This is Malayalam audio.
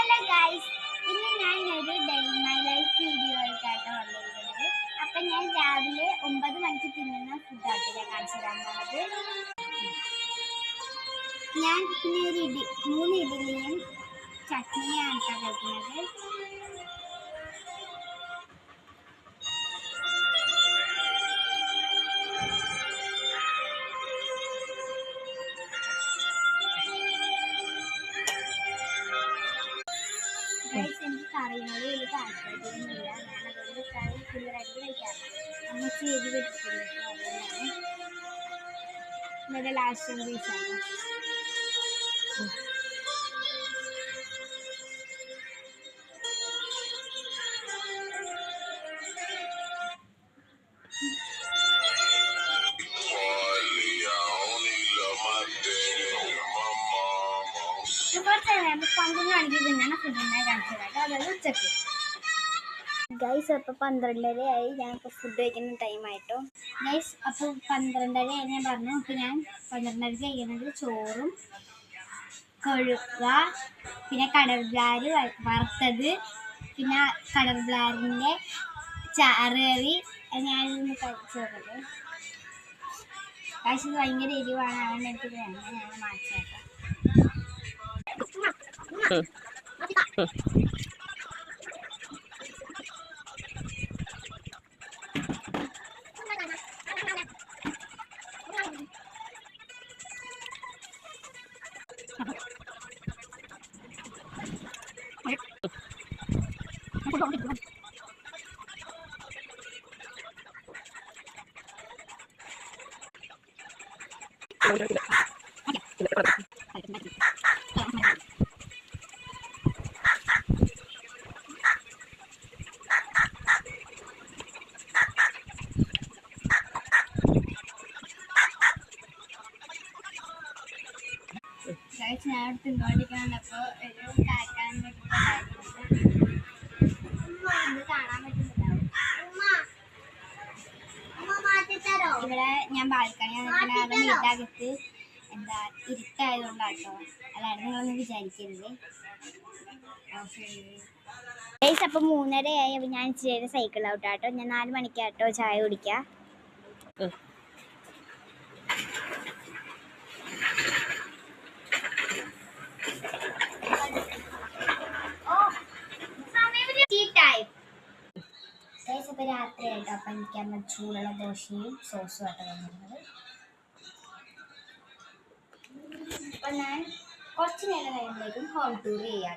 ഹലോ ഗൈസ്, ഇന്ന് ഞാൻ ഒരു day in my life video ആയിട്ടാണ് വന്നിരിക്കുന്നത്. അപ്പം ഞാൻ രാവിലെ 9 മണിക്ക് തിന്നുന്ന ഫുഡായിട്ട് ഞാൻ കാണിച്ചു തരാൻ പോകുന്നത്. ഞാൻ പിന്നെ ഒരു 3 ഇഡ്ഡലിയും ചട്നിയാണ് കഴിക്കുന്നത്. എനിക്ക് കറിയോട് വലിയ താല്പര്യമൊന്നുമില്ല. ഞാനതുകൊണ്ട് കറി ക്ലിയറായിട്ട് കഴിക്കാറ്. അമ്മച്ചി എരി വെച്ചിട്ടുണ്ട്. അതുകൊണ്ടാണ് ഇവിടെ ലാസ്റ്റ് വീച്ചാണ്. കുറച്ച് 12 മണിക്ക് തന്നെയാണ് ഫുഡിനെ കാണിച്ചത്. അതായത് ഉച്ചക്ക്. ഗൈസ്, അപ്പോൾ 12:30 ഞാനിപ്പോൾ ഫുഡ് കഴിക്കുന്ന ടൈമായിട്ടോ. ഗൈസ്, അപ്പോൾ 12:30 ഞാൻ പറഞ്ഞു. അപ്പോൾ ഞാൻ 12:30 കഴിക്കുന്നത് ചോറും കൊഴുവ, പിന്നെ കടൽബ്ലാര് വറുത്തത്, പിന്നെ കടൽബ്ലാരിൻ്റെ ചാറ് കറി ഞാനിന്ന് കഴിച്ചു നോക്കട്ടെ. ഗൈസ്, ഇത് ഭയങ്കര എരിവാണ്. അതുകൊണ്ട് എനിക്ക് വേണ്ട, ഞാൻ മാറ്റിയേക്കാം. ഞാൻ തിന്നോണ്ടിരിക്കണപ്പോൾ ഒരു കാക്കാൻ കാണാൻ പറ്റുന്നുണ്ടാവും. ഇവിടെ ഞാൻ ബാൽക്കണി വീട്ടകത്ത് എന്താ ഇരുട്ടായതുകൊണ്ടാട്ടോ, അല്ലാണ്ട് നിങ്ങളൊന്നും വിചാരിക്കരുത്. ഗൈസ്, അപ്പം 3:30 അപ്പം ഞാൻ ഇച്ചിരി സൈക്കിൾ ഔട്ടാട്ടോ. ഞാൻ 4 മണിക്കാട്ടോ ചായ കുടിക്കാം. അപ്പോൾ രാത്രിയായിട്ടോ. അപ്പം എനിക്ക് ചൂടുള്ള ദോശയും സോസും ആയിട്ട് വന്നിരുന്നത്. അപ്പം ഞാൻ കുറച്ച് നേരം കഴിയുമ്പോഴേക്കും ഹോം ടൂർ ചെയ്യാം.